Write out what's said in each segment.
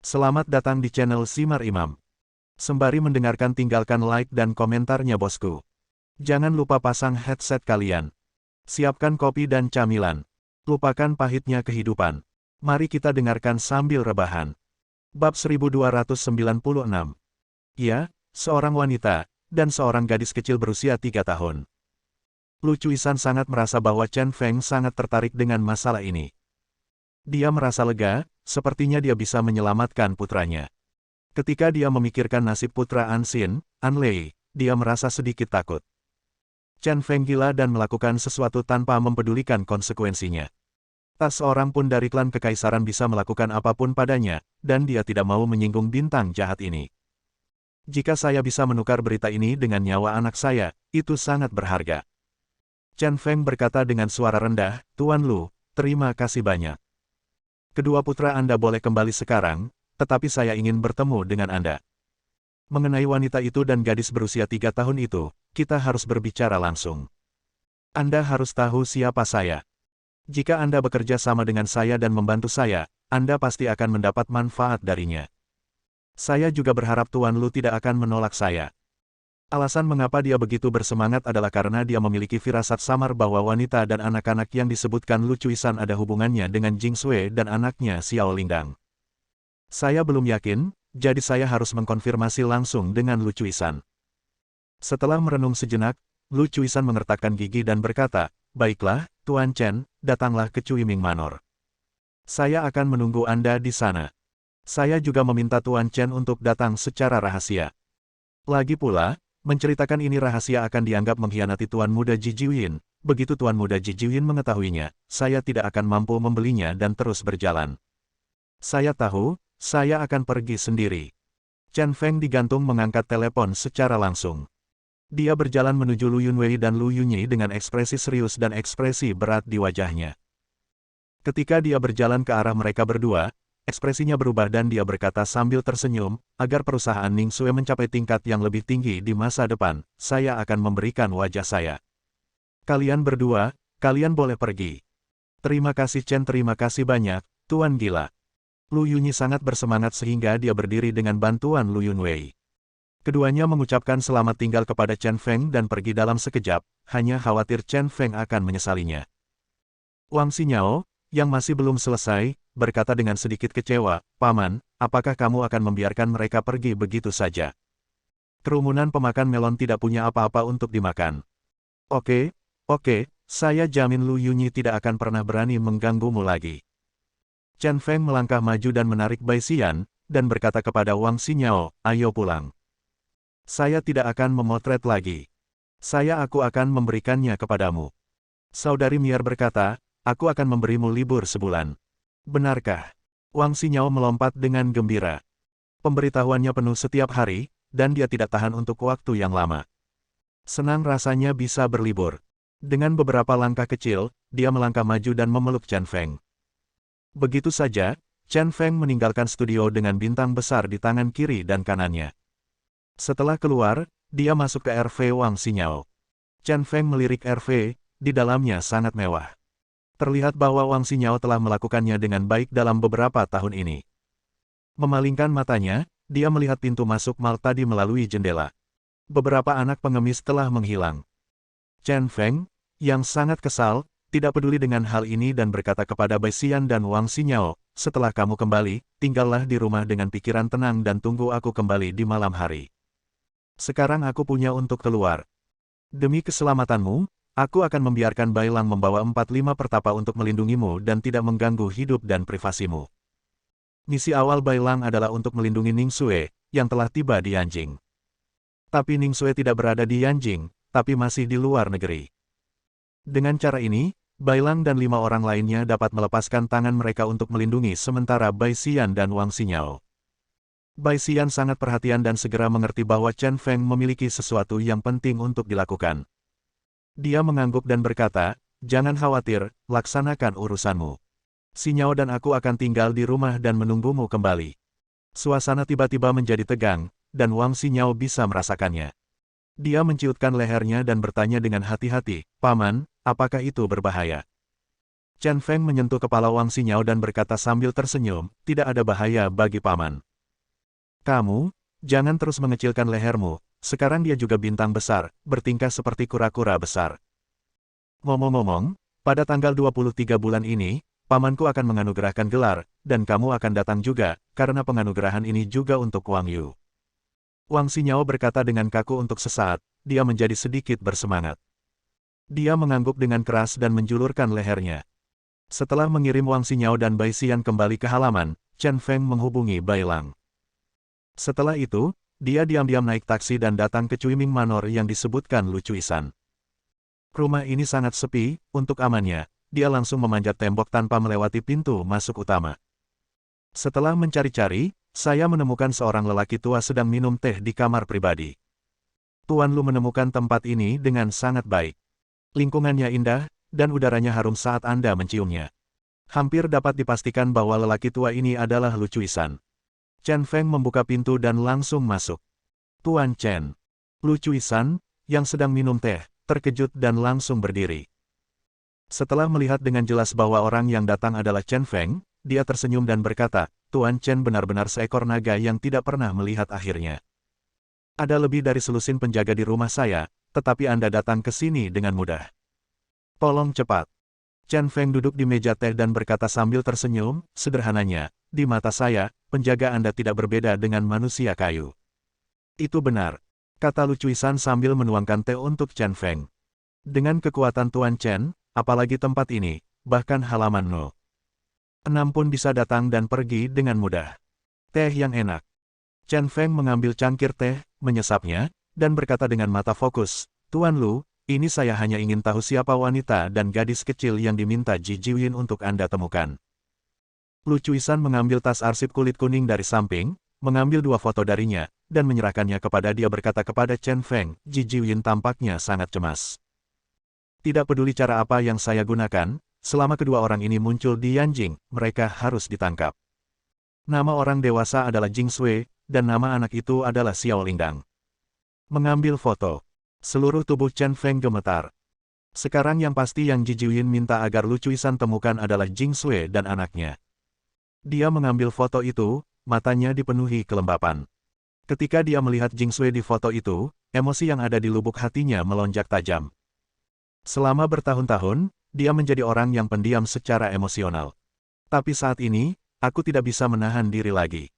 Selamat datang di channel Simar Imam. Sembari mendengarkan tinggalkan like dan komentarnya bosku. Jangan lupa pasang headset kalian. Siapkan kopi dan camilan. Lupakan pahitnya kehidupan. Mari kita dengarkan sambil rebahan. Bab 1296. Ya, seorang wanita, dan seorang gadis kecil berusia 3 tahun. Lu Cuisan sangat merasa bahwa Chen Feng sangat tertarik dengan masalah ini. Dia merasa lega, sepertinya dia bisa menyelamatkan putranya. Ketika dia memikirkan nasib putra Anxin, Anlei, dia merasa sedikit takut. Chen Feng gila dan melakukan sesuatu tanpa mempedulikan konsekuensinya. Tak seorang pun dari klan kekaisaran bisa melakukan apapun padanya, dan dia tidak mau menyinggung bintang jahat ini. Jika saya bisa menukar berita ini dengan nyawa anak saya, itu sangat berharga. Chen Feng berkata dengan suara rendah, Tuan Lu, terima kasih banyak. Kedua putra Anda boleh kembali sekarang, tetapi saya ingin bertemu dengan Anda. Mengenai wanita itu dan gadis berusia 3 tahun itu, kita harus berbicara langsung. Anda harus tahu siapa saya. Jika Anda bekerja sama dengan saya dan membantu saya, Anda pasti akan mendapat manfaat darinya. Saya juga berharap Tuan Lu tidak akan menolak saya. Alasan mengapa dia begitu bersemangat adalah karena dia memiliki firasat samar bahwa wanita dan anak-anak yang disebutkan Lu Cuisan ada hubungannya dengan Jing Sui dan anaknya Xiao Lingdang. Saya belum yakin, jadi saya harus mengkonfirmasi langsung dengan Lu Cuisan. Setelah merenung sejenak, Lu Cuisan mengertakkan gigi dan berkata, baiklah, Tuan Chen, datanglah ke Cuiming Manor. Saya akan menunggu Anda di sana. Saya juga meminta Tuan Chen untuk datang secara rahasia. Lagi pula, menceritakan ini rahasia akan dianggap mengkhianati Tuan Muda Ji Jiwin. Begitu Tuan Muda Ji Jiwin mengetahuinya, saya tidak akan mampu membelinya dan terus berjalan. Saya tahu, saya akan pergi sendiri. Chen Feng digantung mengangkat telepon secara langsung. Dia berjalan menuju Lu Yunwei dan Lu Yunyi dengan ekspresi serius dan ekspresi berat di wajahnya. Ketika dia berjalan ke arah mereka berdua, ekspresinya berubah dan dia berkata sambil tersenyum, agar perusahaan Ning Sui mencapai tingkat yang lebih tinggi di masa depan, saya akan memberikan wajah saya. Kalian berdua, kalian boleh pergi. Terima kasih Chen, terima kasih banyak, Tuan Gila. Lu Yunyi sangat bersemangat sehingga dia berdiri dengan bantuan Lu Yunwei. Keduanya mengucapkan selamat tinggal kepada Chen Feng dan pergi dalam sekejap, hanya khawatir Chen Feng akan menyesalinya. Wang Xinyao, yang masih belum selesai, berkata dengan sedikit kecewa, Paman, apakah kamu akan membiarkan mereka pergi begitu saja? Kerumunan pemakan melon tidak punya apa-apa untuk dimakan. Oke, saya jamin Lu Yunyi tidak akan pernah berani mengganggumu lagi. Chen Feng melangkah maju dan menarik Bai Xian, dan berkata kepada Wang Xinyao, ayo pulang. Saya tidak akan memotret lagi. Aku akan memberikannya kepadamu. Saudari Mier berkata, aku akan memberimu libur sebulan. Benarkah? Wang Xinyao melompat dengan gembira. Pemberitahuannya penuh setiap hari, dan dia tidak tahan untuk waktu yang lama. Senang rasanya bisa berlibur. Dengan beberapa langkah kecil, dia melangkah maju dan memeluk Chen Feng. Begitu saja, Chen Feng meninggalkan studio dengan bintang besar di tangan kiri dan kanannya. Setelah keluar, dia masuk ke RV Wang Xinyao. Chen Feng melirik RV, di dalamnya sangat mewah. Terlihat bahwa Wang Xinyao telah melakukannya dengan baik dalam beberapa tahun ini. Memalingkan matanya, dia melihat pintu masuk mal tadi melalui jendela. Beberapa anak pengemis telah menghilang. Chen Feng, yang sangat kesal, tidak peduli dengan hal ini dan berkata kepada Bai Xian dan Wang Xinyao, setelah kamu kembali, tinggallah di rumah dengan pikiran tenang dan tunggu aku kembali di malam hari. Sekarang aku punya untuk keluar. Demi keselamatanmu, aku akan membiarkan Bai Lang membawa 4-5 pertapa untuk melindungimu dan tidak mengganggu hidup dan privasimu. Misi awal Bai Lang adalah untuk melindungi Ning Sui, yang telah tiba di Yanjing. Tapi Ning Sui tidak berada di Yanjing, tapi masih di luar negeri. Dengan cara ini, Bai Lang dan 5 orang lainnya dapat melepaskan tangan mereka untuk melindungi sementara Bai Xian dan Wang Xinyao. Bai Xian sangat perhatian dan segera mengerti bahwa Chen Feng memiliki sesuatu yang penting untuk dilakukan. Dia mengangguk dan berkata, jangan khawatir, laksanakan urusanmu. Xinyao dan aku akan tinggal di rumah dan menunggumu kembali. Suasana tiba-tiba menjadi tegang, dan Wang Xinyao bisa merasakannya. Dia menciutkan lehernya dan bertanya dengan hati-hati, Paman, apakah itu berbahaya? Chen Feng menyentuh kepala Wang Xinyao dan berkata sambil tersenyum, tidak ada bahaya bagi paman. Kamu, jangan terus mengecilkan lehermu, sekarang dia juga bintang besar, bertingkah seperti kura-kura besar. Ngomong-ngomong, pada tanggal 23 bulan ini, pamanku akan menganugerahkan gelar, dan kamu akan datang juga, karena penganugerahan ini juga untuk Wang Yu. Wang Xinyao berkata dengan kaku untuk sesaat, dia menjadi sedikit bersemangat. Dia mengangguk dengan keras dan menjulurkan lehernya. Setelah mengirim Wang Xinyao dan Bai Xian kembali ke halaman, Chen Feng menghubungi Bai Lang. Setelah itu, dia diam-diam naik taksi dan datang ke Cuiming Manor yang disebutkan Lu Cuisan. Rumah ini sangat sepi, untuk amannya, dia langsung memanjat tembok tanpa melewati pintu masuk utama. Setelah mencari-cari, saya menemukan seorang lelaki tua sedang minum teh di kamar pribadi. Tuan Lu menemukan tempat ini dengan sangat baik. Lingkungannya indah, dan udaranya harum saat Anda menciumnya. Hampir dapat dipastikan bahwa lelaki tua ini adalah Lu Cuisan. Chen Feng membuka pintu dan langsung masuk. Tuan Chen. Lu Cuisan, yang sedang minum teh, terkejut dan langsung berdiri. Setelah melihat dengan jelas bahwa orang yang datang adalah Chen Feng, dia tersenyum dan berkata, Tuan Chen benar-benar seekor naga yang tidak pernah melihat akhirnya. Ada lebih dari selusin penjaga di rumah saya, tetapi Anda datang ke sini dengan mudah. Tolong cepat. Chen Feng duduk di meja teh dan berkata sambil tersenyum, sederhananya, di mata saya, penjaga Anda tidak berbeda dengan manusia kayu. Itu benar, kata Lu Cuisan sambil menuangkan teh untuk Chen Feng. Dengan kekuatan Tuan Chen, apalagi tempat ini, bahkan halaman No. 6 pun bisa datang dan pergi dengan mudah. Teh yang enak. Chen Feng mengambil cangkir teh, menyesapnya, dan berkata dengan mata fokus, Tuan Lu, ini saya hanya ingin tahu siapa wanita dan gadis kecil yang diminta Ji Jiwin untuk Anda temukan. Lu Cuisan mengambil tas arsip kulit kuning dari samping, mengambil 2 foto darinya, dan menyerahkannya kepada dia berkata kepada Chen Feng, Ji Jiwin tampaknya sangat cemas. Tidak peduli cara apa yang saya gunakan, selama kedua orang ini muncul di Yanjing, mereka harus ditangkap. Nama orang dewasa adalah Jing Sui, dan nama anak itu adalah Xiao Lingdang. Mengambil foto. Seluruh tubuh Chen Feng gemetar. Sekarang yang pasti yang Ji Jiwin minta agar Lu Cuisan temukan adalah Jing Sui dan anaknya. Dia mengambil foto itu, matanya dipenuhi kelembapan. Ketika dia melihat Jing Sui di foto itu, emosi yang ada di lubuk hatinya melonjak tajam. Selama bertahun-tahun, dia menjadi orang yang pendiam secara emosional. Tapi saat ini, aku tidak bisa menahan diri lagi.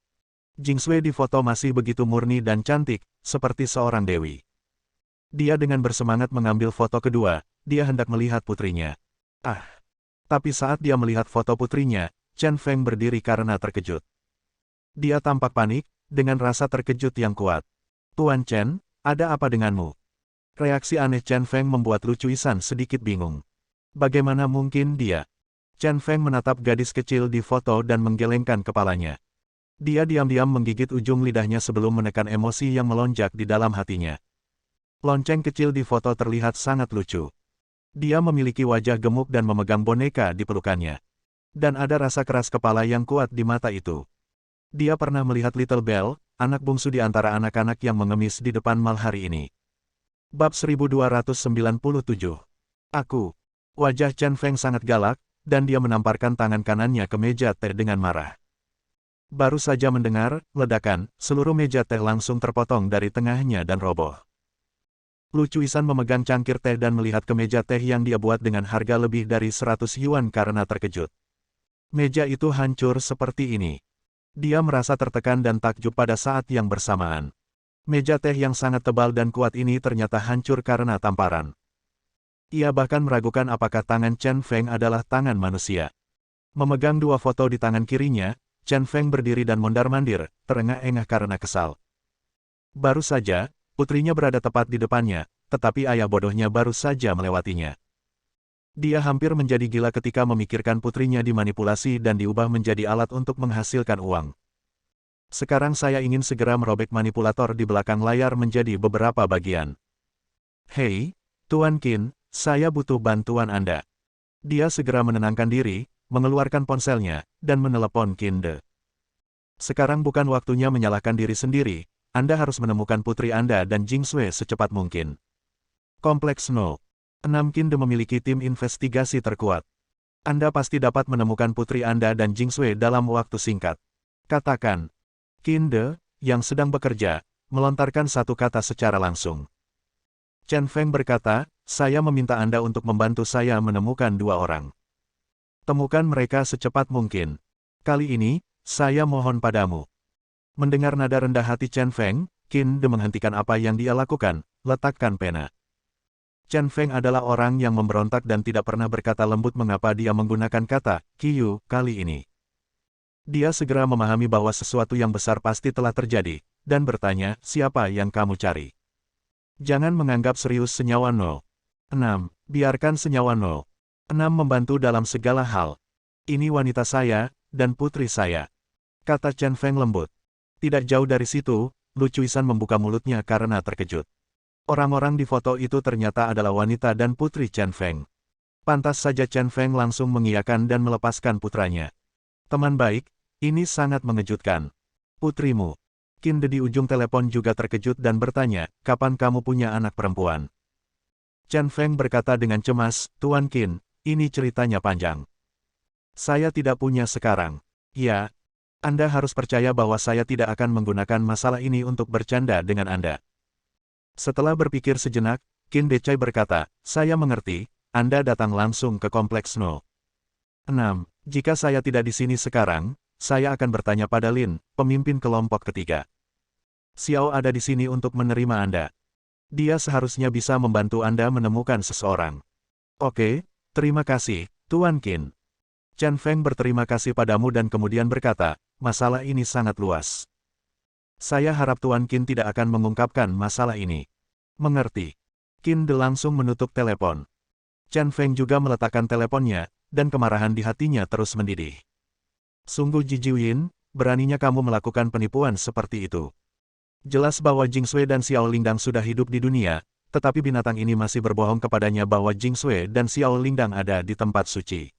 Jing Sui di foto masih begitu murni dan cantik, seperti seorang dewi. Dia dengan bersemangat mengambil foto kedua, dia hendak melihat putrinya. Tapi saat dia melihat foto putrinya, Chen Feng berdiri karena terkejut. Dia tampak panik, dengan rasa terkejut yang kuat. Tuan Chen, ada apa denganmu? Reaksi aneh Chen Feng membuat Lu Cuisan sedikit bingung. Bagaimana mungkin dia? Chen Feng menatap gadis kecil di foto dan menggelengkan kepalanya. Dia diam-diam menggigit ujung lidahnya sebelum menekan emosi yang melonjak di dalam hatinya. Lonceng kecil di foto terlihat sangat lucu. Dia memiliki wajah gemuk dan memegang boneka di pelukannya. Dan ada rasa keras kepala yang kuat di mata itu. Dia pernah melihat Little Belle, anak bungsu di antara anak-anak yang mengemis di depan mal hari ini. Bab 1297. Aku. Wajah Chen Feng sangat galak, dan dia menamparkan tangan kanannya ke meja teh dengan marah. Baru saja mendengar ledakan, seluruh meja teh langsung terpotong dari tengahnya dan roboh. Lu Cuisan memegang cangkir teh dan melihat ke meja teh yang dia buat dengan harga lebih dari 100 yuan karena terkejut. Meja itu hancur seperti ini. Dia merasa tertekan dan takjub pada saat yang bersamaan. Meja teh yang sangat tebal dan kuat ini ternyata hancur karena tamparan. Ia bahkan meragukan apakah tangan Chen Feng adalah tangan manusia. Memegang 2 foto di tangan kirinya, Chen Feng berdiri dan mondar-mandir, terengah-engah karena kesal. Baru saja, putrinya berada tepat di depannya, tetapi ayah bodohnya baru saja melewatinya. Dia hampir menjadi gila ketika memikirkan putrinya dimanipulasi dan diubah menjadi alat untuk menghasilkan uang. Sekarang saya ingin segera merobek manipulator di belakang layar menjadi beberapa bagian. Hei, Tuan Qin, saya butuh bantuan Anda. Dia segera menenangkan diri, mengeluarkan ponselnya, dan menelepon Qin De. Sekarang bukan waktunya menyalahkan diri sendiri. Anda harus menemukan putri Anda dan Jing Sui secepat mungkin. Kompleks No. 6 Qin De memiliki tim investigasi terkuat. Anda pasti dapat menemukan putri Anda dan Jingsui dalam waktu singkat. Katakan. Qin De, yang sedang bekerja, melontarkan satu kata secara langsung. Chen Feng berkata, saya meminta Anda untuk membantu saya menemukan dua orang. Temukan mereka secepat mungkin. Kali ini, saya mohon padamu. Mendengar nada rendah hati Chen Feng, Qin De menghentikan apa yang dia lakukan, letakkan pena. Chen Feng adalah orang yang memberontak dan tidak pernah berkata lembut mengapa dia menggunakan kata, Qiyu, kali ini. Dia segera memahami bahwa sesuatu yang besar pasti telah terjadi, dan bertanya, siapa yang kamu cari? Jangan menganggap serius senyawa nol. 6. Biarkan senyawa nol. 6 membantu dalam segala hal. Ini wanita saya, dan putri saya. Kata Chen Feng lembut. Tidak jauh dari situ, Lu Cuisan membuka mulutnya karena terkejut. Orang-orang di foto itu ternyata adalah wanita dan putri Chen Feng. Pantas saja Chen Feng langsung mengiyakan dan melepaskan putranya. Teman baik, ini sangat mengejutkan. Putrimu. Qin De di ujung telepon juga terkejut dan bertanya, kapan kamu punya anak perempuan? Chen Feng berkata dengan cemas, Tuan Qin, ini ceritanya panjang. Saya tidak punya sekarang. Ya, Anda harus percaya bahwa saya tidak akan menggunakan masalah ini untuk bercanda dengan Anda. Setelah berpikir sejenak, Qin Decai berkata, saya mengerti, Anda datang langsung ke Kompleks No. 6. Jika saya tidak di sini sekarang, saya akan bertanya pada Lin, pemimpin kelompok ketiga. Xiao ada di sini untuk menerima Anda. Dia seharusnya bisa membantu Anda menemukan seseorang. Oke, terima kasih, Tuan Qin. Chen Feng berterima kasih padamu dan kemudian berkata, masalah ini sangat luas. Saya harap Tuan Qin tidak akan mengungkapkan masalah ini. Mengerti. Qin De langsung menutup telepon. Chen Feng juga meletakkan teleponnya, dan kemarahan di hatinya terus mendidih. Sungguh Jijiwin, beraninya kamu melakukan penipuan seperti itu. Jelas bahwa Jingsui dan Xiao Lingdang sudah hidup di dunia, tetapi binatang ini masih berbohong kepadanya bahwa Jingsui dan Xiao Lingdang ada di tempat suci.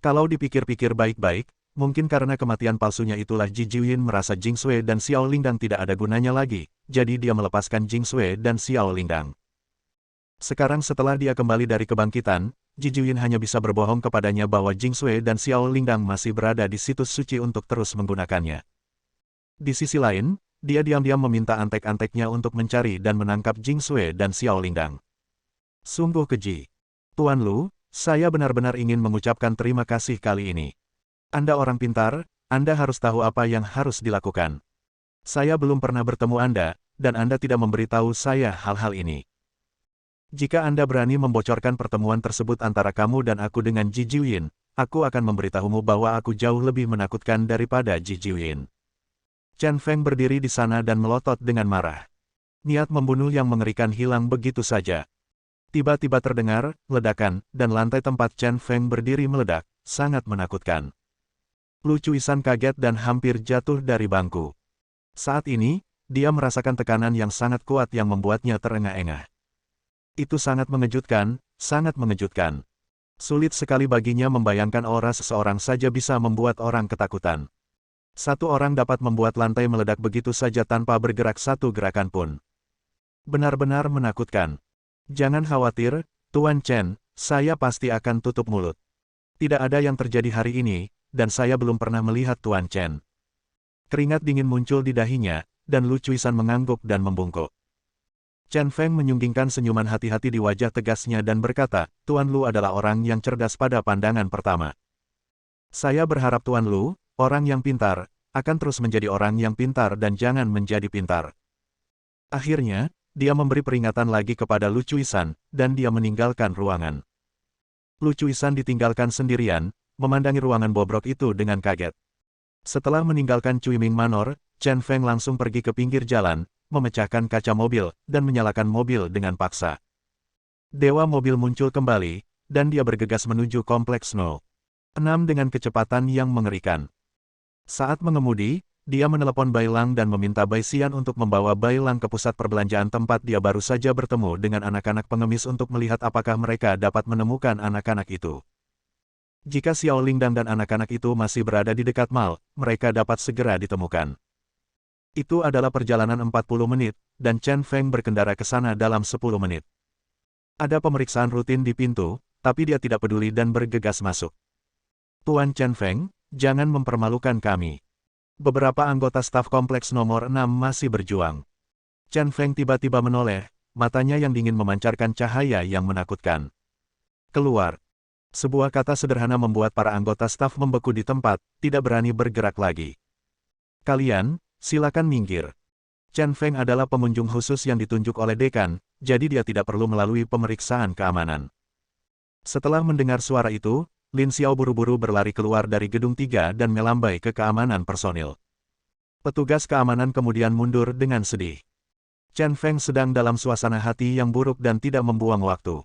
Kalau dipikir-pikir baik-baik, mungkin karena kematian palsunya itulah Jijiwin merasa Jingsui dan Xiao Lingdang tidak ada gunanya lagi, jadi dia melepaskan Jingsui dan Xiao Lingdang. Sekarang setelah dia kembali dari kebangkitan, Jijiwin hanya bisa berbohong kepadanya bahwa Jingsui dan Xiao Lingdang masih berada di situs suci untuk terus menggunakannya. Di sisi lain, dia diam-diam meminta antek-anteknya untuk mencari dan menangkap Jingsui dan Xiao Lingdang. Sungguh keji. Tuan Lu, saya benar-benar ingin mengucapkan terima kasih kali ini. Anda orang pintar, Anda harus tahu apa yang harus dilakukan. Saya belum pernah bertemu Anda, dan Anda tidak memberitahu saya hal-hal ini. Jika Anda berani membocorkan pertemuan tersebut antara kamu dan aku dengan Jijiwin, aku akan memberitahumu bahwa aku jauh lebih menakutkan daripada Jijiwin. Chen Feng berdiri di sana dan melotot dengan marah. Niat membunuh yang mengerikan hilang begitu saja. Tiba-tiba terdengar ledakan, dan lantai tempat Chen Feng berdiri meledak, sangat menakutkan. Lu Cuisan kaget dan hampir jatuh dari bangku. Saat ini, dia merasakan tekanan yang sangat kuat yang membuatnya terengah-engah. Itu sangat mengejutkan, sangat mengejutkan. Sulit sekali baginya membayangkan aura seseorang saja bisa membuat orang ketakutan. Satu orang dapat membuat lantai meledak begitu saja tanpa bergerak satu gerakan pun. Benar-benar menakutkan. Jangan khawatir, Tuan Chen, saya pasti akan tutup mulut. Tidak ada yang terjadi hari ini, dan saya belum pernah melihat Tuan Chen. Keringat dingin muncul di dahinya, dan Lu Cuisan mengangguk dan membungkuk. Chen Feng menyunggingkan senyuman hati-hati di wajah tegasnya dan berkata, Tuan Lu adalah orang yang cerdas pada pandangan pertama. Saya berharap Tuan Lu, orang yang pintar, akan terus menjadi orang yang pintar dan jangan menjadi pintar. Akhirnya, dia memberi peringatan lagi kepada Lu Cuisan, dan dia meninggalkan ruangan. Lu Cuisan ditinggalkan sendirian, memandangi ruangan bobrok itu dengan kaget. Setelah meninggalkan Cuiming Manor, Chen Feng langsung pergi ke pinggir jalan, memecahkan kaca mobil, dan menyalakan mobil dengan paksa. Dewa mobil muncul kembali, dan dia bergegas menuju Kompleks No. 6 dengan kecepatan yang mengerikan. Saat mengemudi, dia menelepon Bai Lang dan meminta Bai Xian untuk membawa Bai Lang ke pusat perbelanjaan tempat dia baru saja bertemu dengan anak-anak pengemis untuk melihat apakah mereka dapat menemukan anak-anak itu. Jika Xiao Lingdang dan anak-anak itu masih berada di dekat mall, mereka dapat segera ditemukan. Itu adalah perjalanan 40 menit, dan Chen Feng berkendara ke sana dalam 10 menit. Ada pemeriksaan rutin di pintu, tapi dia tidak peduli dan bergegas masuk. Tuan Chen Feng, jangan mempermalukan kami. Beberapa anggota staf kompleks nomor 6 masih berjuang. Chen Feng tiba-tiba menoleh, matanya yang dingin memancarkan cahaya yang menakutkan. Keluar. Sebuah kata sederhana membuat para anggota staf membeku di tempat, tidak berani bergerak lagi. Kalian, silakan minggir. Chen Feng adalah pengunjung khusus yang ditunjuk oleh dekan, jadi dia tidak perlu melalui pemeriksaan keamanan. Setelah mendengar suara itu, Lin Xiao buru-buru berlari keluar dari gedung 3 dan melambai ke keamanan personil. Petugas keamanan kemudian mundur dengan sedih. Chen Feng sedang dalam suasana hati yang buruk dan tidak membuang waktu.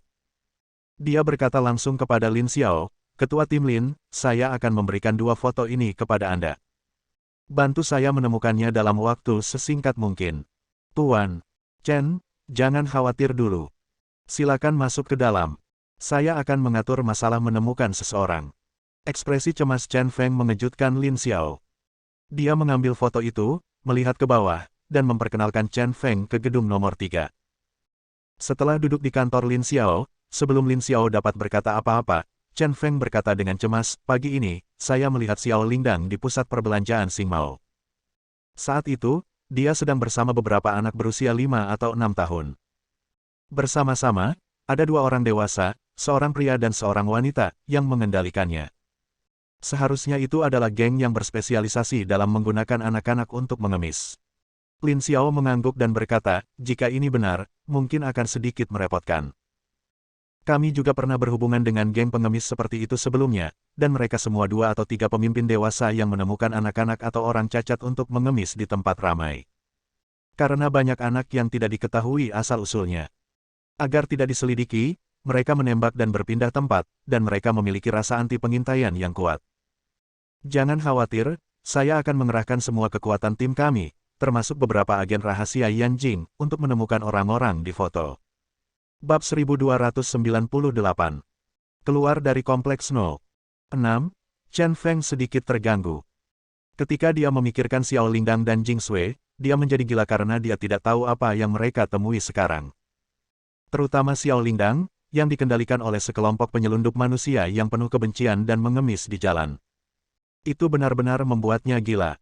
Dia berkata langsung kepada Lin Xiao, "Ketua tim Lin, saya akan memberikan 2 foto ini kepada Anda. Bantu saya menemukannya dalam waktu sesingkat mungkin." Tuan Chen, jangan khawatir dulu. Silakan masuk ke dalam. Saya akan mengatur masalah menemukan seseorang. Ekspresi cemas Chen Feng mengejutkan Lin Xiao. Dia mengambil foto itu, melihat ke bawah, dan memperkenalkan Chen Feng ke gedung nomor 3. Setelah duduk di kantor Lin Xiao, sebelum Lin Xiao dapat berkata apa-apa, Chen Feng berkata dengan cemas, "Pagi ini, saya melihat Xiao Lingdang di pusat perbelanjaan Xingmao. Saat itu, dia sedang bersama beberapa anak berusia 5 atau 6 tahun. Bersama-sama, ada 2 orang dewasa, seorang pria dan seorang wanita, yang mengendalikannya. Seharusnya itu adalah geng yang berspesialisasi dalam menggunakan anak-anak untuk mengemis." Lin Xiao mengangguk dan berkata, "Jika ini benar, mungkin akan sedikit merepotkan. Kami juga pernah berhubungan dengan geng pengemis seperti itu sebelumnya, dan mereka semua 2 atau 3 pemimpin dewasa yang menemukan anak-anak atau orang cacat untuk mengemis di tempat ramai. Karena banyak anak yang tidak diketahui asal-usulnya. Agar tidak diselidiki, mereka menembak dan berpindah tempat, dan mereka memiliki rasa anti pengintaian yang kuat. Jangan khawatir, saya akan mengerahkan semua kekuatan tim kami, termasuk beberapa agen rahasia Yanjing, untuk menemukan orang-orang di foto." Bab 1298. Keluar dari kompleks 06, Chen Feng sedikit terganggu. Ketika dia memikirkan Xiao Lingdang dan Jing Sui, dia menjadi gila karena dia tidak tahu apa yang mereka temui sekarang. Terutama Xiao Lingdang, yang dikendalikan oleh sekelompok penyelundup manusia yang penuh kebencian dan mengemis di jalan. Itu benar-benar membuatnya gila.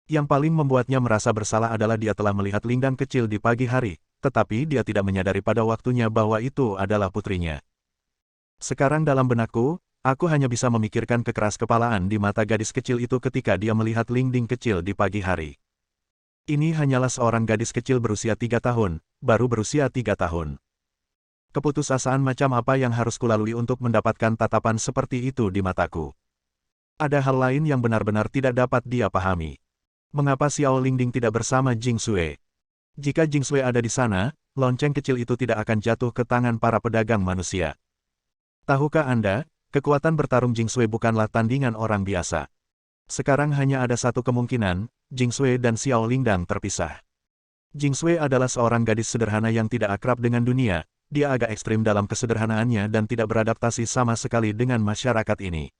Yang paling membuatnya merasa bersalah adalah dia telah melihat Lingdang kecil di pagi hari, tetapi dia tidak menyadari pada waktunya bahwa itu adalah putrinya. Sekarang dalam benakku, aku hanya bisa memikirkan kekeras-kepalaan di mata gadis kecil itu ketika dia melihat Lingding kecil di pagi hari. Ini hanyalah seorang gadis kecil berusia 3 tahun, baru berusia 3 tahun. Keputusasaan macam apa yang harus kulalui untuk mendapatkan tatapan seperti itu di mataku? Ada hal lain yang benar-benar tidak dapat dia pahami. Mengapa Xiao Lingding tidak bersama Jing Sui? Jika Jing Sui ada di sana, lonceng kecil itu tidak akan jatuh ke tangan para pedagang manusia. Tahukah Anda, kekuatan bertarung Jing Sui bukanlah tandingan orang biasa. Sekarang hanya ada satu kemungkinan, Jing Sui dan Xiao Lingdang terpisah. Jing Sui adalah seorang gadis sederhana yang tidak akrab dengan dunia, dia agak ekstrim dalam kesederhanaannya dan tidak beradaptasi sama sekali dengan masyarakat ini.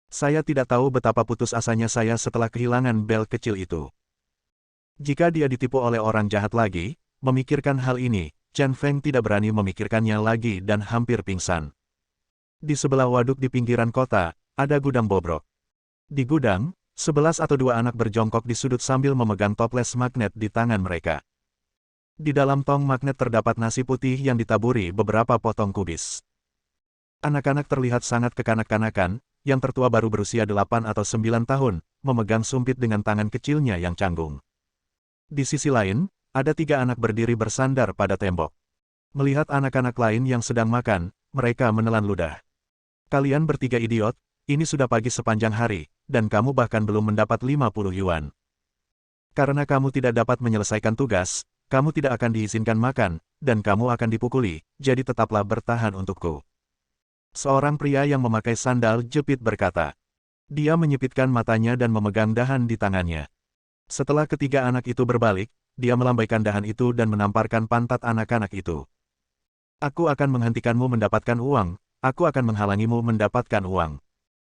Saya tidak tahu betapa putus asanya saya setelah kehilangan bel kecil itu. Jika dia ditipu oleh orang jahat lagi, memikirkan hal ini, Chen Feng tidak berani memikirkannya lagi dan hampir pingsan. Di sebelah waduk di pinggiran kota, ada gudang bobrok. Di gudang, 11 atau 2 anak berjongkok di sudut sambil memegang toples magnet di tangan mereka. Di dalam tong magnet terdapat nasi putih yang ditaburi beberapa potong kubis. Anak-anak terlihat sangat kekanak-kanakan, yang tertua baru berusia 8 atau 9 tahun, memegang sumpit dengan tangan kecilnya yang canggung. Di sisi lain, ada 3 anak berdiri bersandar pada tembok. Melihat anak-anak lain yang sedang makan, mereka menelan ludah. "Kalian bertiga idiot, ini sudah pagi sepanjang hari, dan kamu bahkan belum mendapat 50 yuan. Karena kamu tidak dapat menyelesaikan tugas, kamu tidak akan diizinkan makan, dan kamu akan dipukuli, jadi tetaplah bertahan untukku." Seorang pria yang memakai sandal jepit berkata. Dia menyipitkan matanya dan memegang dahan di tangannya. Setelah ketiga anak itu berbalik, dia melambaikan dahan itu dan menamparkan pantat anak-anak itu. "Aku akan menghentikanmu mendapatkan uang, aku akan menghalangimu mendapatkan uang."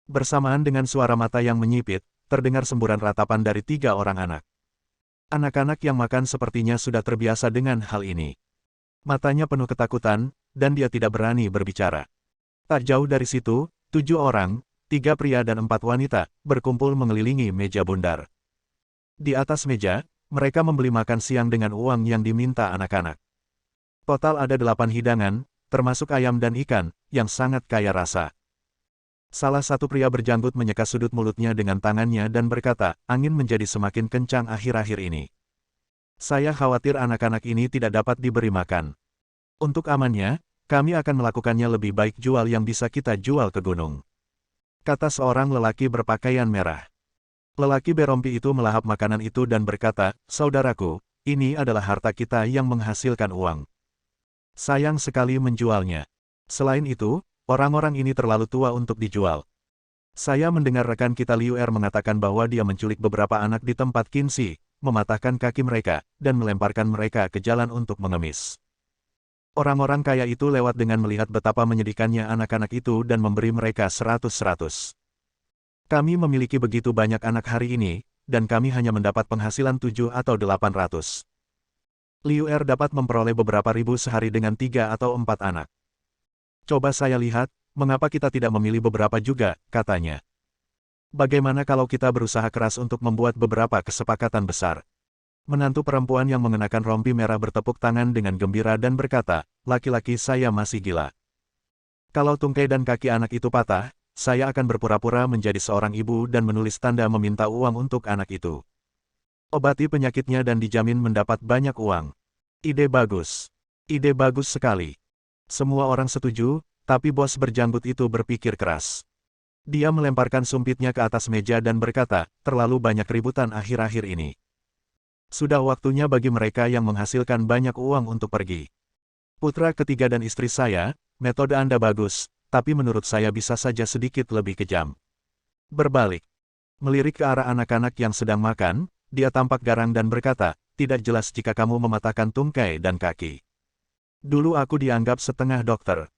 Bersamaan dengan suara mata yang menyipit, terdengar semburan ratapan dari 3 orang anak. Anak-anak yang makan sepertinya sudah terbiasa dengan hal ini. Matanya penuh ketakutan, dan dia tidak berani berbicara. Tak jauh dari situ, 7 orang, 3 pria dan 4 wanita, berkumpul mengelilingi meja bundar. Di atas meja, mereka membeli makan siang dengan uang yang diminta anak-anak. Total ada 8 hidangan, termasuk ayam dan ikan, yang sangat kaya rasa. Salah satu pria berjanggut menyeka sudut mulutnya dengan tangannya dan berkata, angin menjadi semakin kencang akhir-akhir ini. Saya khawatir anak-anak ini tidak dapat diberi makan. Untuk amannya, kami akan melakukannya lebih baik jual yang bisa kita jual ke gunung. Kata seorang lelaki berpakaian merah. Lelaki berompi itu melahap makanan itu dan berkata, saudaraku, ini adalah harta kita yang menghasilkan uang. Sayang sekali menjualnya. Selain itu, orang-orang ini terlalu tua untuk dijual. Saya mendengar rekan kita Liu Er mengatakan bahwa dia menculik beberapa anak di tempat Qinzi, mematahkan kaki mereka, dan melemparkan mereka ke jalan untuk mengemis. Orang-orang kaya itu lewat dengan melihat betapa menyedihkannya anak-anak itu dan memberi mereka 100-100. Kami memiliki begitu banyak anak hari ini, dan kami hanya mendapat penghasilan 7 atau 800. Liu Er dapat memperoleh beberapa ribu sehari dengan 3 atau 4 anak. Coba saya lihat, mengapa kita tidak memilih beberapa juga, katanya. Bagaimana kalau kita berusaha keras untuk membuat beberapa kesepakatan besar? Menantu perempuan yang mengenakan rompi merah bertepuk tangan dengan gembira dan berkata, laki-laki saya masih gila. Kalau tungkai dan kaki anak itu patah, saya akan berpura-pura menjadi seorang ibu dan menulis tanda meminta uang untuk anak itu. Obati penyakitnya dan dijamin mendapat banyak uang. Ide bagus. Ide bagus sekali. Semua orang setuju, tapi bos berjanggut itu berpikir keras. Dia melemparkan sumpitnya ke atas meja dan berkata, terlalu banyak ributan akhir-akhir ini. Sudah waktunya bagi mereka yang menghasilkan banyak uang untuk pergi. Putra ketiga dan istri saya, metode Anda bagus, tapi menurut saya bisa saja sedikit lebih kejam. Berbalik. Melirik ke arah anak-anak yang sedang makan, dia tampak garang dan berkata, tidak jelas jika kamu mematahkan tungkai dan kaki. Dulu aku dianggap setengah dokter.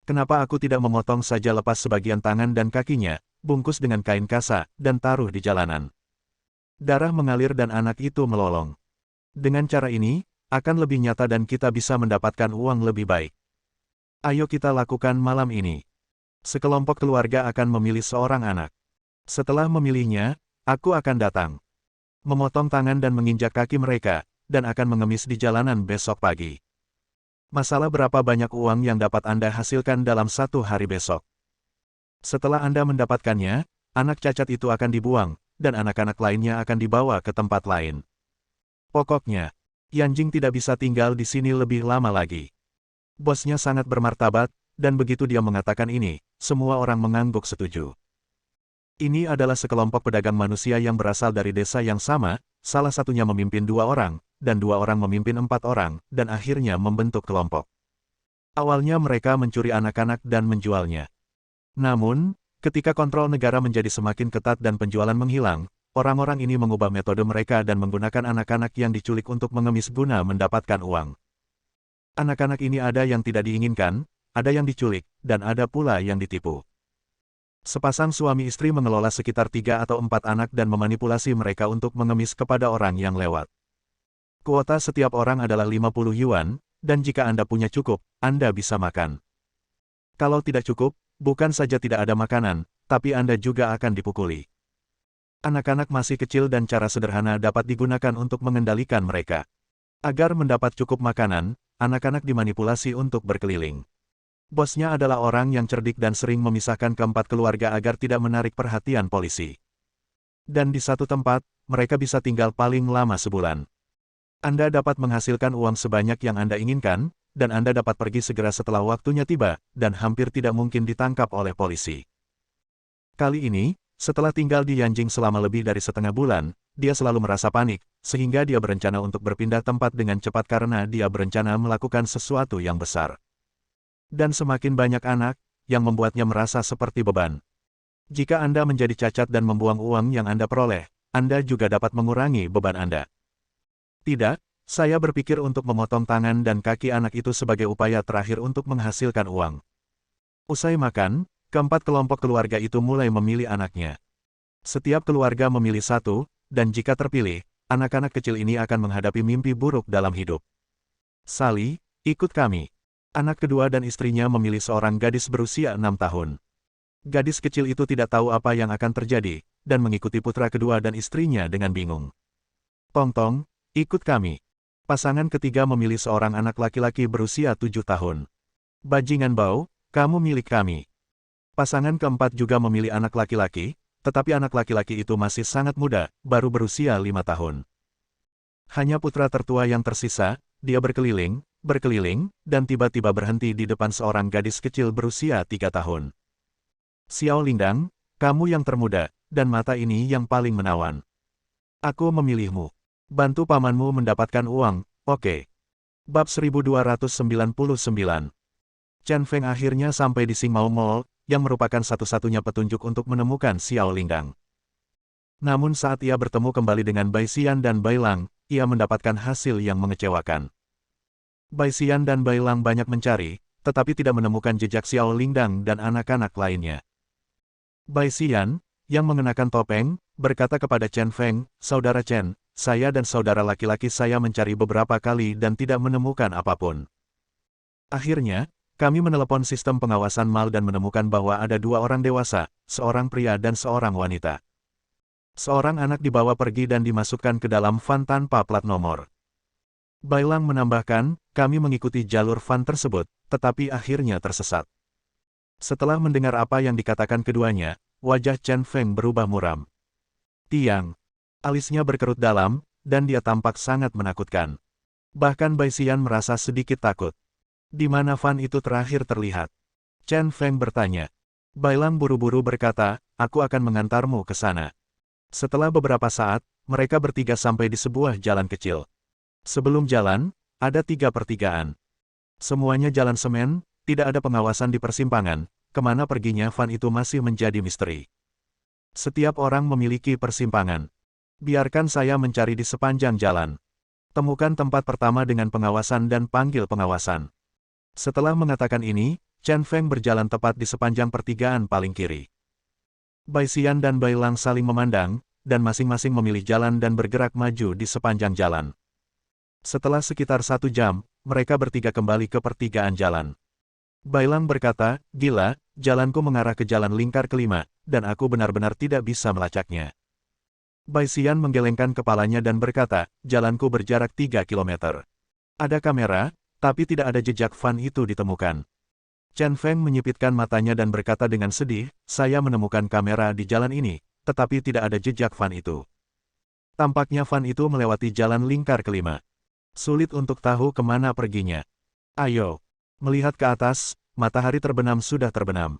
Kenapa aku tidak memotong saja lepas sebagian tangan dan kakinya, bungkus dengan kain kasa, dan taruh di jalanan? Darah mengalir dan anak itu melolong. Dengan cara ini, akan lebih nyata dan kita bisa mendapatkan uang lebih baik. Ayo kita lakukan malam ini. Sekelompok keluarga akan memilih seorang anak. Setelah memilihnya, aku akan datang. Memotong tangan dan menginjak kaki mereka, dan akan mengemis di jalanan besok pagi. Masalah berapa banyak uang yang dapat Anda hasilkan dalam 1 hari besok. Setelah Anda mendapatkannya, anak cacat itu akan dibuang, dan anak-anak lainnya akan dibawa ke tempat lain. Pokoknya, Yanjing tidak bisa tinggal di sini lebih lama lagi. Bosnya sangat bermartabat, dan begitu dia mengatakan ini, semua orang mengangguk setuju. Ini adalah sekelompok pedagang manusia yang berasal dari desa yang sama, salah satunya memimpin 2 orang, dan 2 orang memimpin 4 orang, dan akhirnya membentuk kelompok. Awalnya mereka mencuri anak-anak dan menjualnya. Namun, ketika kontrol negara menjadi semakin ketat dan penjualan menghilang, orang-orang ini mengubah metode mereka dan menggunakan anak-anak yang diculik untuk mengemis guna mendapatkan uang. Anak-anak ini ada yang tidak diinginkan, ada yang diculik, dan ada pula yang ditipu. Sepasang suami istri mengelola sekitar 3 atau 4 anak dan memanipulasi mereka untuk mengemis kepada orang yang lewat. Kuota setiap orang adalah 50 yuan, dan jika Anda punya cukup, Anda bisa makan. Kalau tidak cukup, bukan saja tidak ada makanan, tapi Anda juga akan dipukuli. Anak-anak masih kecil dan cara sederhana dapat digunakan untuk mengendalikan mereka. Agar mendapat cukup makanan, anak-anak dimanipulasi untuk berkeliling. Bosnya adalah orang yang cerdik dan sering memisahkan keempat keluarga agar tidak menarik perhatian polisi. Dan di satu tempat, mereka bisa tinggal paling lama sebulan. Anda dapat menghasilkan uang sebanyak yang Anda inginkan, dan Anda dapat pergi segera setelah waktunya tiba, dan hampir tidak mungkin ditangkap oleh polisi. Kali ini, setelah tinggal di Yanjing selama lebih dari setengah bulan, dia selalu merasa panik, sehingga dia berencana untuk berpindah tempat dengan cepat karena dia berencana melakukan sesuatu yang besar. Dan semakin banyak anak, yang membuatnya merasa seperti beban. Jika Anda menjadi cacat dan membuang uang yang Anda peroleh, Anda juga dapat mengurangi beban Anda. Tidak, saya berpikir untuk memotong tangan dan kaki anak itu sebagai upaya terakhir untuk menghasilkan uang. Usai makan, keempat kelompok keluarga itu mulai memilih anaknya. Setiap keluarga memilih satu, dan jika terpilih, anak-anak kecil ini akan menghadapi mimpi buruk dalam hidup. Sally, ikut kami. Anak kedua dan istrinya memilih seorang gadis berusia 6 tahun. Gadis kecil itu tidak tahu apa yang akan terjadi, dan mengikuti putra kedua dan istrinya dengan bingung. Tong-tong, ikut kami. Pasangan ketiga memilih seorang anak laki-laki berusia 7 tahun. Bajingan bau, kamu milik kami. Pasangan keempat juga memilih anak laki-laki, tetapi anak laki-laki itu masih sangat muda, baru berusia 5 tahun. Hanya putra tertua yang tersisa, dia berkeliling, dan tiba-tiba berhenti di depan seorang gadis kecil berusia 3 tahun. Xiao Lingdang, kamu yang termuda, dan mata ini yang paling menawan. Aku memilihmu. Bantu pamanmu mendapatkan uang, oke. Bab 1299. Chen Feng akhirnya sampai di Xingmao Mall, yang merupakan satu-satunya petunjuk untuk menemukan Xiao Lingdang. Namun saat ia bertemu kembali dengan Bai Xian dan Bai Lang, ia mendapatkan hasil yang mengecewakan. Bai Xian dan Bai Lang banyak mencari, tetapi tidak menemukan jejak Xiao Lingdang dan anak-anak lainnya. Bai Xian, yang mengenakan topeng, berkata kepada Chen Feng, "Saudara Chen, saya dan saudara laki-laki saya mencari beberapa kali dan tidak menemukan apapun. Akhirnya, kami menelepon sistem pengawasan mal dan menemukan bahwa ada 2 orang dewasa, seorang pria dan seorang wanita. Seorang anak dibawa pergi dan dimasukkan ke dalam van tanpa plat nomor." Bai Lang menambahkan, "Kami mengikuti jalur van tersebut, tetapi akhirnya tersesat." Setelah mendengar apa yang dikatakan keduanya, wajah Chen Feng berubah muram. Tiang. Alisnya berkerut dalam, dan dia tampak sangat menakutkan. Bahkan Bai Xian merasa sedikit takut. Di mana van itu terakhir terlihat? Chen Feng bertanya. Bai Lang buru-buru berkata, "Aku akan mengantarmu ke sana." Setelah beberapa saat, mereka bertiga sampai di sebuah jalan kecil. Sebelum jalan, ada 3 pertigaan. Semuanya jalan semen, tidak ada pengawasan di persimpangan, kemana perginya van itu masih menjadi misteri. Setiap orang memiliki persimpangan. Biarkan saya mencari di sepanjang jalan. Temukan tempat pertama dengan pengawasan dan panggil pengawasan. Setelah mengatakan ini, Chen Feng berjalan tepat di sepanjang pertigaan paling kiri. Bai Xian dan Bai Lang saling memandang, dan masing-masing memilih jalan dan bergerak maju di sepanjang jalan. Setelah sekitar 1 jam, mereka bertiga kembali ke pertigaan jalan. Bai Lang berkata, "Gila, jalanku mengarah ke jalan lingkar kelima, dan aku benar-benar tidak bisa melacaknya." Bai Xian menggelengkan kepalanya dan berkata, "Jalanku berjarak 3 kilometer. Ada kamera, tapi tidak ada jejak van itu ditemukan." Chen Feng menyipitkan matanya dan berkata dengan sedih, "Saya menemukan kamera di jalan ini, tetapi tidak ada jejak van itu. Tampaknya van itu melewati jalan lingkar kelima. Sulit untuk tahu kemana perginya. Ayo." Melihat ke atas, matahari terbenam sudah terbenam.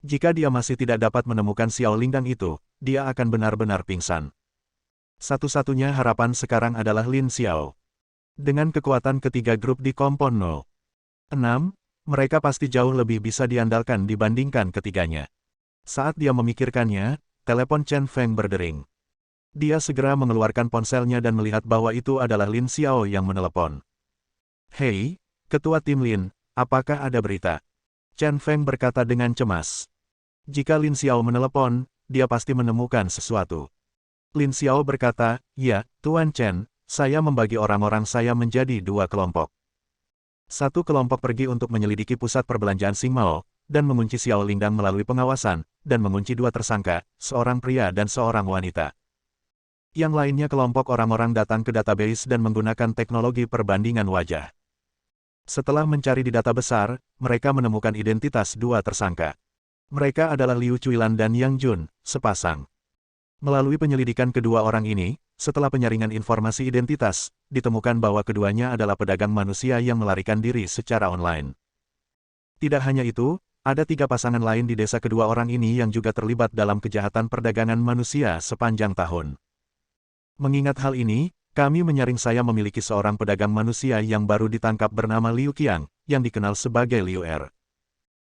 Jika dia masih tidak dapat menemukan Xiao Lingdang itu, dia akan benar-benar pingsan. Satu-satunya harapan sekarang adalah Lin Xiao. Dengan kekuatan ketiga grup di Kompon 06, mereka pasti jauh lebih bisa diandalkan dibandingkan ketiganya. Saat dia memikirkannya, telepon Chen Feng berdering. Dia segera mengeluarkan ponselnya dan melihat bahwa itu adalah Lin Xiao yang menelepon. "Hei, Ketua Tim Lin, apakah ada berita?" Chen Feng berkata dengan cemas. Jika Lin Xiao menelepon, dia pasti menemukan sesuatu. Lin Xiao berkata, "Ya, Tuan Chen, saya membagi orang-orang saya menjadi 2 kelompok. Satu kelompok pergi untuk menyelidiki pusat perbelanjaan Xingmao, dan mengunci Xiao Lingdang melalui pengawasan, dan mengunci 2 tersangka, seorang pria dan seorang wanita. Yang lainnya kelompok orang-orang datang ke database dan menggunakan teknologi perbandingan wajah. Setelah mencari di data besar, mereka menemukan identitas 2 tersangka. Mereka adalah Liu Chuilan dan Yang Jun, sepasang. Melalui penyelidikan kedua orang ini, setelah penyaringan informasi identitas, ditemukan bahwa keduanya adalah pedagang manusia yang melarikan diri secara online. Tidak hanya itu, ada 3 pasangan lain di desa kedua orang ini yang juga terlibat dalam kejahatan perdagangan manusia sepanjang tahun. Mengingat hal ini, kami menyaring saya memiliki seorang pedagang manusia yang baru ditangkap bernama Liu Qiang, yang dikenal sebagai Liu Er.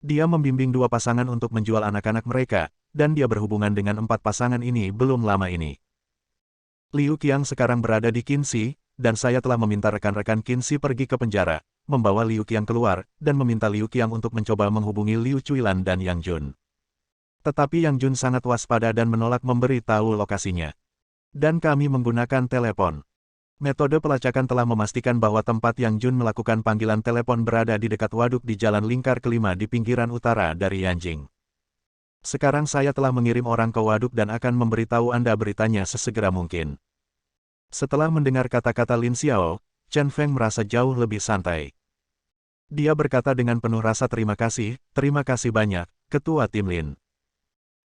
Dia membimbing 2 pasangan untuk menjual anak-anak mereka, dan dia berhubungan dengan 4 pasangan ini belum lama ini. Liu Qiang sekarang berada di Qinxi, dan saya telah meminta rekan-rekan Qinxi pergi ke penjara, membawa Liu Qiang keluar, dan meminta Liu Qiang untuk mencoba menghubungi Liu Chuilan dan Yang Jun. Tetapi Yang Jun sangat waspada dan menolak memberi tahu lokasinya. Dan kami menggunakan telepon. Metode pelacakan telah memastikan bahwa tempat yang Jun melakukan panggilan telepon berada di dekat waduk di Jalan Lingkar Kelima di pinggiran utara dari Yanjing. Sekarang saya telah mengirim orang ke waduk dan akan memberitahu Anda beritanya sesegera mungkin. Setelah mendengar kata-kata Lin Xiao, Chen Feng merasa jauh lebih santai. Dia berkata dengan penuh rasa terima kasih banyak, Ketua Tim Lin.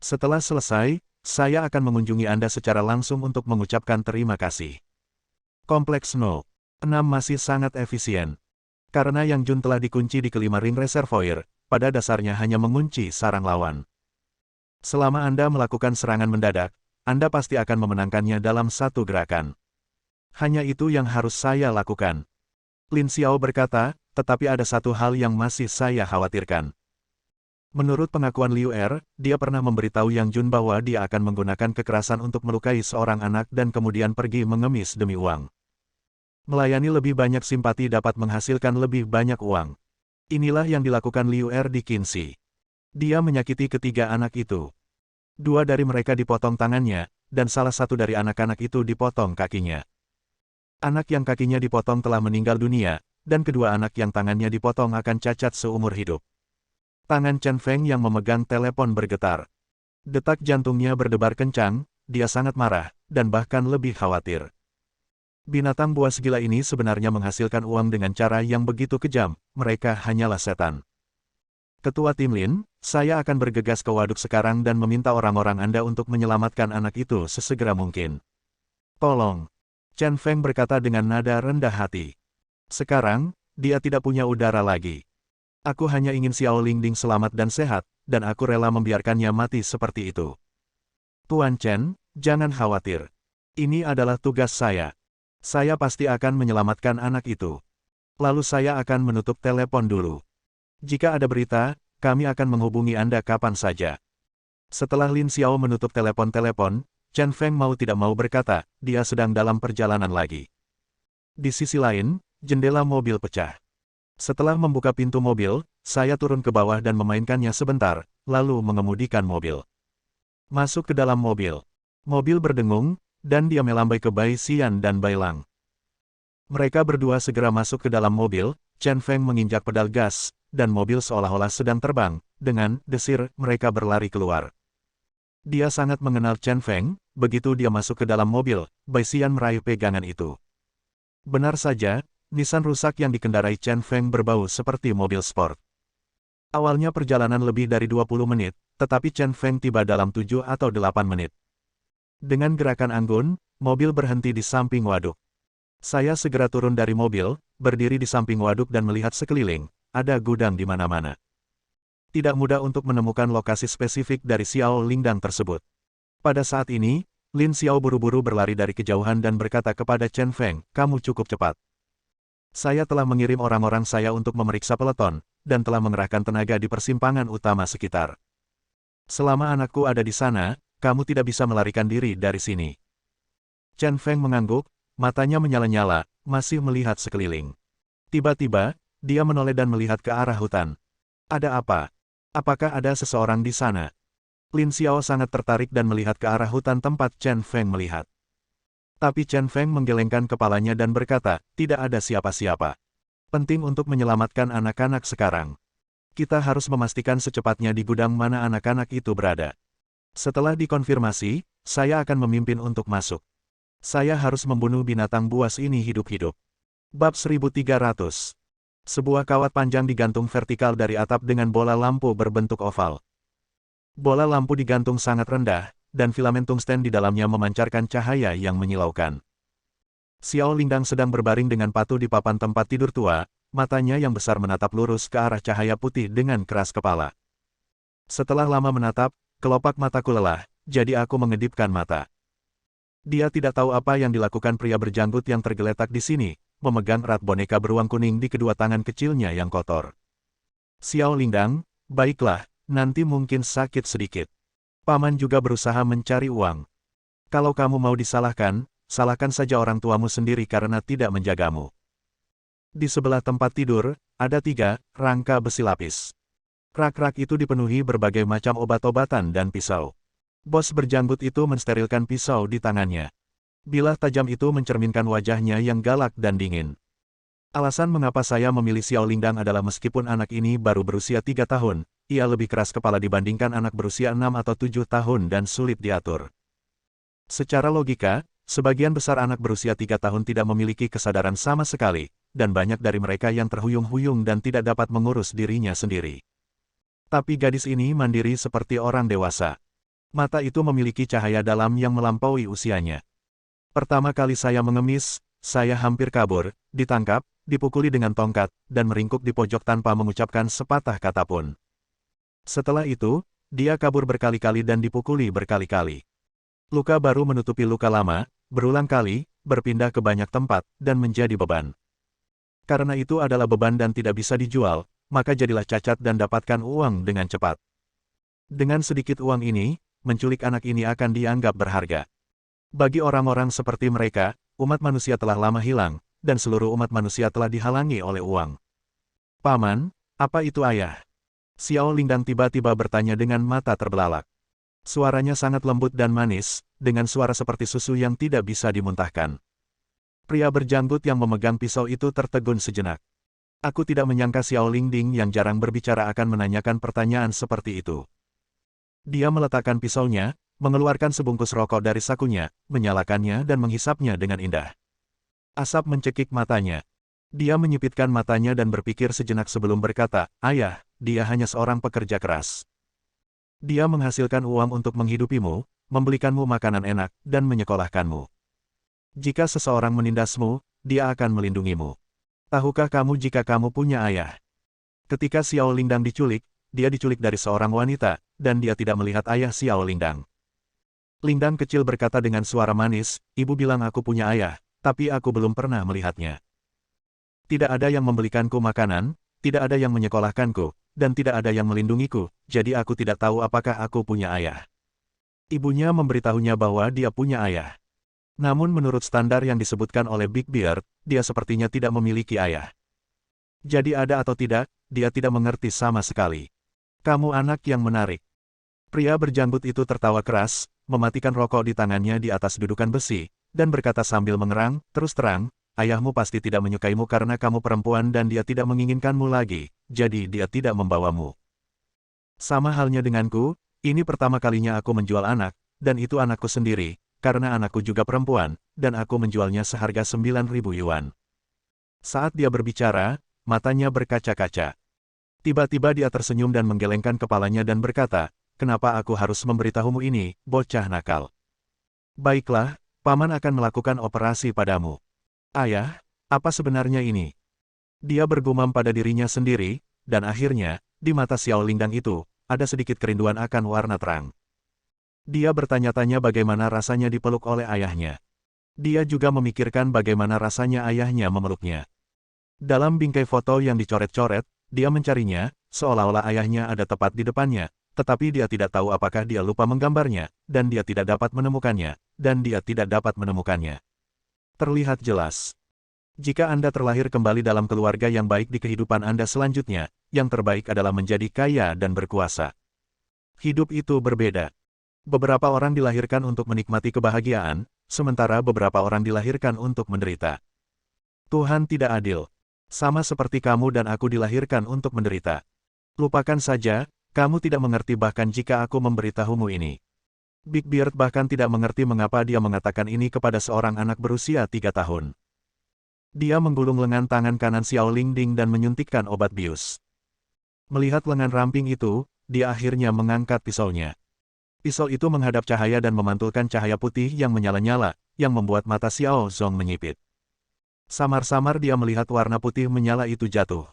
Setelah selesai, saya akan mengunjungi Anda secara langsung untuk mengucapkan terima kasih. Kompleks 06 masih sangat efisien. Karena Yang Jun telah dikunci di kelima ring reservoir, pada dasarnya hanya mengunci sarang lawan. Selama Anda melakukan serangan mendadak, Anda pasti akan memenangkannya dalam satu gerakan. Hanya itu yang harus saya lakukan. Lin Xiao berkata, tetapi ada satu hal yang masih saya khawatirkan. Menurut pengakuan Liu Er, dia pernah memberitahu Yang Jun bahwa dia akan menggunakan kekerasan untuk melukai seorang anak dan kemudian pergi mengemis demi uang. Melayani lebih banyak simpati dapat menghasilkan lebih banyak uang. Inilah yang dilakukan Liu Er di Qinxi. Dia menyakiti ketiga anak itu. Dua dari mereka dipotong tangannya, dan salah satu dari anak-anak itu dipotong kakinya. Anak yang kakinya dipotong telah meninggal dunia, dan kedua anak yang tangannya dipotong akan cacat seumur hidup. Tangan Chen Feng yang memegang telepon bergetar. Detak jantungnya berdebar kencang, dia sangat marah, dan bahkan lebih khawatir. Binatang buas gila ini sebenarnya menghasilkan uang dengan cara yang begitu kejam, mereka hanyalah setan. Ketua Tim Lin, saya akan bergegas ke waduk sekarang dan meminta orang-orang Anda untuk menyelamatkan anak itu sesegera mungkin. Tolong. Chen Feng berkata dengan nada rendah hati. Sekarang, dia tidak punya udara lagi. Aku hanya ingin Xiao Lingding selamat dan sehat, dan aku rela membiarkannya mati seperti itu. Tuan Chen, jangan khawatir. Ini adalah tugas saya. Saya pasti akan menyelamatkan anak itu. Lalu saya akan menutup telepon dulu. Jika ada berita, kami akan menghubungi Anda kapan saja. Setelah Lin Xiao menutup telepon-telepon, Chen Feng mau tidak mau berkata, dia sedang dalam perjalanan lagi. Di sisi lain, jendela mobil pecah. Setelah membuka pintu mobil, saya turun ke bawah dan memainkannya sebentar, lalu mengemudikan mobil. Masuk ke dalam mobil. Mobil berdengung, dan dia melambai ke Bai Xian dan Bai Lang. Mereka berdua segera masuk ke dalam mobil, Chen Feng menginjak pedal gas, dan mobil seolah-olah sedang terbang. Dengan desir, mereka berlari keluar. Dia sangat mengenal Chen Feng, begitu dia masuk ke dalam mobil, Bai Xian meraih pegangan itu. Benar saja, Nissan rusak yang dikendarai Chen Feng berbau seperti mobil sport. Awalnya perjalanan lebih dari 20 menit, tetapi Chen Feng tiba dalam 7 atau 8 menit. Dengan gerakan anggun, mobil berhenti di samping waduk. Saya segera turun dari mobil, berdiri di samping waduk dan melihat sekeliling, ada gudang di mana-mana. Tidak mudah untuk menemukan lokasi spesifik dari Xiao Lingdang tersebut. Pada saat ini, Lin Xiao buru-buru berlari dari kejauhan dan berkata kepada Chen Feng, kamu cukup cepat. Saya telah mengirim orang-orang saya untuk memeriksa peleton, dan telah mengerahkan tenaga di persimpangan utama sekitar. Selama anakku ada di sana, kamu tidak bisa melarikan diri dari sini. Chen Feng mengangguk, matanya menyala-nyala, masih melihat sekeliling. Tiba-tiba, dia menoleh dan melihat ke arah hutan. Ada apa? Apakah ada seseorang di sana? Lin Xiao sangat tertarik dan melihat ke arah hutan tempat Chen Feng melihat. Tapi Chen Feng menggelengkan kepalanya dan berkata, tidak ada siapa-siapa. Penting untuk menyelamatkan anak-anak sekarang. Kita harus memastikan secepatnya di gudang mana anak-anak itu berada. Setelah dikonfirmasi, saya akan memimpin untuk masuk. Saya harus membunuh binatang buas ini hidup-hidup. Bab 1300. Sebuah kawat panjang digantung vertikal dari atap dengan bola lampu berbentuk oval. Bola lampu digantung sangat rendah, dan filamen tungsten di dalamnya memancarkan cahaya yang menyilaukan. Xiao Lingdang sedang berbaring dengan patuh di papan tempat tidur tua, matanya yang besar menatap lurus ke arah cahaya putih dengan keras kepala. Setelah lama menatap, kelopak mataku lelah, jadi aku mengedipkan mata. Dia tidak tahu apa yang dilakukan pria berjanggut yang tergeletak di sini, memegang erat boneka beruang kuning di kedua tangan kecilnya yang kotor. Xiao Lingdang, baiklah, nanti mungkin sakit sedikit. Paman juga berusaha mencari uang. Kalau kamu mau disalahkan, salahkan saja orang tuamu sendiri karena tidak menjagamu. Di sebelah tempat tidur, ada 3 rangka besi lapis. Rak-rak itu dipenuhi berbagai macam obat-obatan dan pisau. Bos berjanggut itu mensterilkan pisau di tangannya. Bilah tajam itu mencerminkan wajahnya yang galak dan dingin. Alasan mengapa saya memilih Xiao Lingdang adalah meskipun anak ini baru berusia 3 tahun, ia lebih keras kepala dibandingkan anak berusia 6 atau 7 tahun dan sulit diatur. Secara logika, sebagian besar anak berusia 3 tahun tidak memiliki kesadaran sama sekali, dan banyak dari mereka yang terhuyung-huyung dan tidak dapat mengurus dirinya sendiri. Tapi gadis ini mandiri seperti orang dewasa. Mata itu memiliki cahaya dalam yang melampaui usianya. Pertama kali saya mengemis, saya hampir kabur, ditangkap, dipukuli dengan tongkat, dan meringkuk di pojok tanpa mengucapkan sepatah kata pun. Setelah itu, dia kabur berkali-kali dan dipukuli berkali-kali. Luka baru menutupi luka lama, berulang kali, berpindah ke banyak tempat, dan menjadi beban. Karena itu adalah beban dan tidak bisa dijual, maka jadilah cacat dan dapatkan uang dengan cepat. Dengan sedikit uang ini, menculik anak ini akan dianggap berharga. Bagi orang-orang seperti mereka, umat manusia telah lama hilang, dan seluruh umat manusia telah dihalangi oleh uang. Paman, apa itu ayah? Xiao Lingdang tiba-tiba bertanya dengan mata terbelalak. Suaranya sangat lembut dan manis, dengan suara seperti susu yang tidak bisa dimuntahkan. Pria berjanggut yang memegang pisau itu tertegun sejenak. Aku tidak menyangka Xiao Lingding yang jarang berbicara akan menanyakan pertanyaan seperti itu. Dia meletakkan pisaunya, mengeluarkan sebungkus rokok dari sakunya, menyalakannya dan menghisapnya dengan indah. Asap mencekik matanya. Dia menyipitkan matanya dan berpikir sejenak sebelum berkata, "Ayah, dia hanya seorang pekerja keras. Dia menghasilkan uang untuk menghidupimu, membelikanmu makanan enak, dan menyekolahkanmu. Jika seseorang menindasmu, dia akan melindungimu. Tahukah kamu jika kamu punya ayah?" Ketika Xiao Lingdang diculik, dia diculik dari seorang wanita, dan dia tidak melihat ayah Xiao Lingdang. Lingdang kecil berkata dengan suara manis, "Ibu bilang aku punya ayah, tapi aku belum pernah melihatnya. Tidak ada yang membelikanku makanan, tidak ada yang menyekolahkanku, dan tidak ada yang melindungiku, jadi aku tidak tahu apakah aku punya ayah." Ibunya memberitahunya bahwa dia punya ayah. Namun menurut standar yang disebutkan oleh Big Beard, dia sepertinya tidak memiliki ayah. Jadi ada atau tidak, dia tidak mengerti sama sekali. "Kamu anak yang menarik." Pria berjanggut itu tertawa keras, mematikan rokok di tangannya di atas dudukan besi, dan berkata sambil mengerang, "Terus terang, ayahmu pasti tidak menyukaimu karena kamu perempuan dan dia tidak menginginkanmu lagi, jadi dia tidak membawamu. Sama halnya denganku, ini pertama kalinya aku menjual anak, dan itu anakku sendiri, karena anakku juga perempuan, dan aku menjualnya seharga 9.000 yuan." Saat dia berbicara, matanya berkaca-kaca. Tiba-tiba dia tersenyum dan menggelengkan kepalanya dan berkata, "Kenapa aku harus memberitahumu ini, bocah nakal? Baiklah, paman akan melakukan operasi padamu." "Ayah, apa sebenarnya ini?" Dia bergumam pada dirinya sendiri, dan akhirnya, di mata Xiao Lingdang itu, ada sedikit kerinduan akan warna terang. Dia bertanya-tanya bagaimana rasanya dipeluk oleh ayahnya. Dia juga memikirkan bagaimana rasanya ayahnya memeluknya. Dalam bingkai foto yang dicoret-coret, dia mencarinya, seolah-olah ayahnya ada tepat di depannya, tetapi dia tidak tahu apakah dia lupa menggambarnya, dan dia tidak dapat menemukannya, Terlihat jelas. Jika Anda terlahir kembali dalam keluarga yang baik di kehidupan Anda selanjutnya, yang terbaik adalah menjadi kaya dan berkuasa. Hidup itu berbeda. Beberapa orang dilahirkan untuk menikmati kebahagiaan, sementara beberapa orang dilahirkan untuk menderita. Tuhan tidak adil. Sama seperti kamu dan aku dilahirkan untuk menderita. Lupakan saja, kamu tidak mengerti bahkan jika aku memberitahumu ini. Big Beard bahkan tidak mengerti mengapa dia mengatakan ini kepada seorang anak berusia 3 tahun. Dia menggulung lengan tangan kanan Xiao Lingding dan menyuntikkan obat bius. Melihat lengan ramping itu, dia akhirnya mengangkat pisaunya. Pisau itu menghadap cahaya dan memantulkan cahaya putih yang menyala-nyala, yang membuat mata Xiao Zong menyipit. Samar-samar dia melihat warna putih menyala itu jatuh.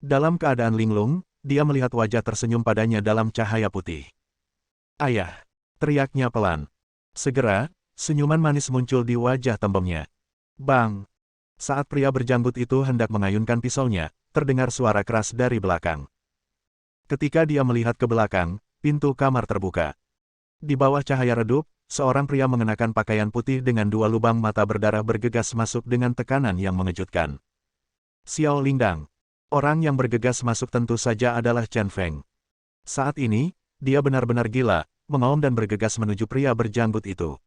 Dalam keadaan linglung, dia melihat wajah tersenyum padanya dalam cahaya putih. "Ayah!" teriaknya pelan. Segera, senyuman manis muncul di wajah tembemnya. Bang! Saat pria berjanggut itu hendak mengayunkan pisaunya, terdengar suara keras dari belakang. Ketika dia melihat ke belakang, pintu kamar terbuka. Di bawah cahaya redup, seorang pria mengenakan pakaian putih dengan 2 lubang mata berdarah bergegas masuk dengan tekanan yang mengejutkan. Xiao Lingdang. Orang yang bergegas masuk tentu saja adalah Chen Feng. Saat ini, dia benar-benar gila, mengaum dan bergegas menuju pria berjanggut itu.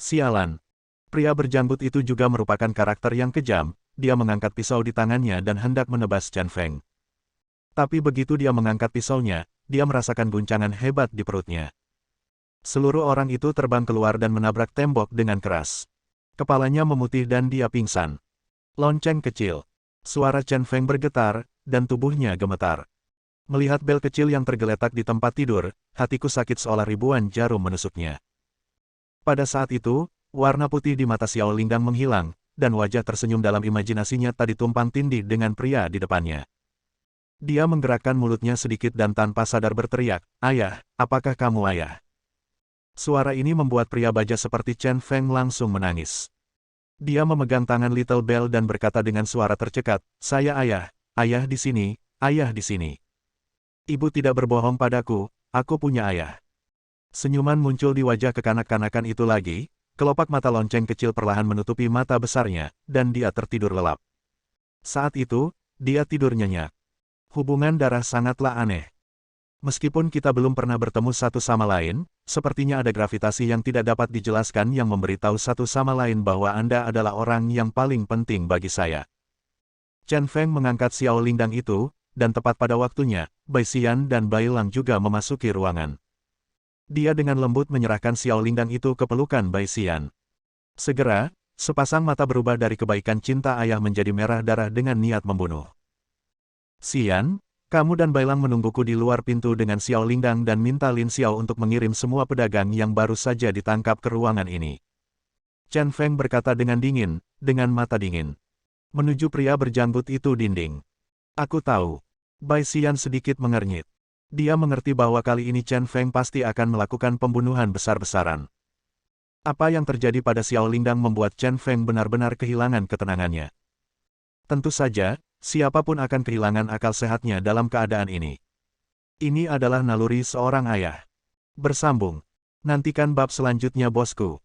"Sialan! Pria berjanggut itu juga merupakan karakter yang kejam, dia mengangkat pisau di tangannya dan hendak menebas Chen Feng. Tapi begitu dia mengangkat pisaunya, dia merasakan guncangan hebat di perutnya. Seluruh orang itu terbang keluar dan menabrak tembok dengan keras. Kepalanya memutih dan dia pingsan. Lonceng kecil. Suara Chen Feng bergetar, dan tubuhnya gemetar. Melihat bel kecil yang tergeletak di tempat tidur, hatiku sakit seolah ribuan jarum menusuknya. Pada saat itu, warna putih di mata Xiao Lingdang menghilang, dan wajah tersenyum dalam imajinasinya tadi tumpang tindih dengan pria di depannya. Dia menggerakkan mulutnya sedikit dan tanpa sadar berteriak, "Ayah, apakah kamu ayah?" Suara ini membuat pria baja seperti Chen Feng langsung menangis. Dia memegang tangan Little Bell dan berkata dengan suara tercekat, "Saya ayah, ayah di sini, ayah di sini. Ibu tidak berbohong padaku, aku punya ayah." Senyuman muncul di wajah kekanak-kanakan itu lagi, kelopak mata lonceng kecil perlahan menutupi mata besarnya, dan dia tertidur lelap. Saat itu, dia tidur nyenyak. Hubungan darah sangatlah aneh. Meskipun kita belum pernah bertemu satu sama lain, sepertinya ada gravitasi yang tidak dapat dijelaskan yang memberitahu satu sama lain bahwa Anda adalah orang yang paling penting bagi saya. Chen Feng mengangkat Xiao Lingdang itu, dan tepat pada waktunya, Bai Xian dan Bai Lang juga memasuki ruangan. Dia dengan lembut menyerahkan Xiao Lingdang itu ke pelukan Bai Xian. Segera, sepasang mata berubah dari kebaikan cinta ayah menjadi merah darah dengan niat membunuh. "Xian, kamu dan Bai Lang menungguku di luar pintu dengan Xiao Lingdang dan minta Lin Xiao untuk mengirim semua pedagang yang baru saja ditangkap ke ruangan ini." Chen Feng berkata dengan dingin, dengan mata dingin. Menuju pria berjanggut itu dinding. "Aku tahu." Bai Xian sedikit mengernyit. Dia mengerti bahwa kali ini Chen Feng pasti akan melakukan pembunuhan besar-besaran. Apa yang terjadi pada Xiao Lingdang membuat Chen Feng benar-benar kehilangan ketenangannya. Tentu saja, siapapun akan kehilangan akal sehatnya dalam keadaan ini. Ini adalah naluri seorang ayah. Bersambung. Nantikan bab selanjutnya bosku.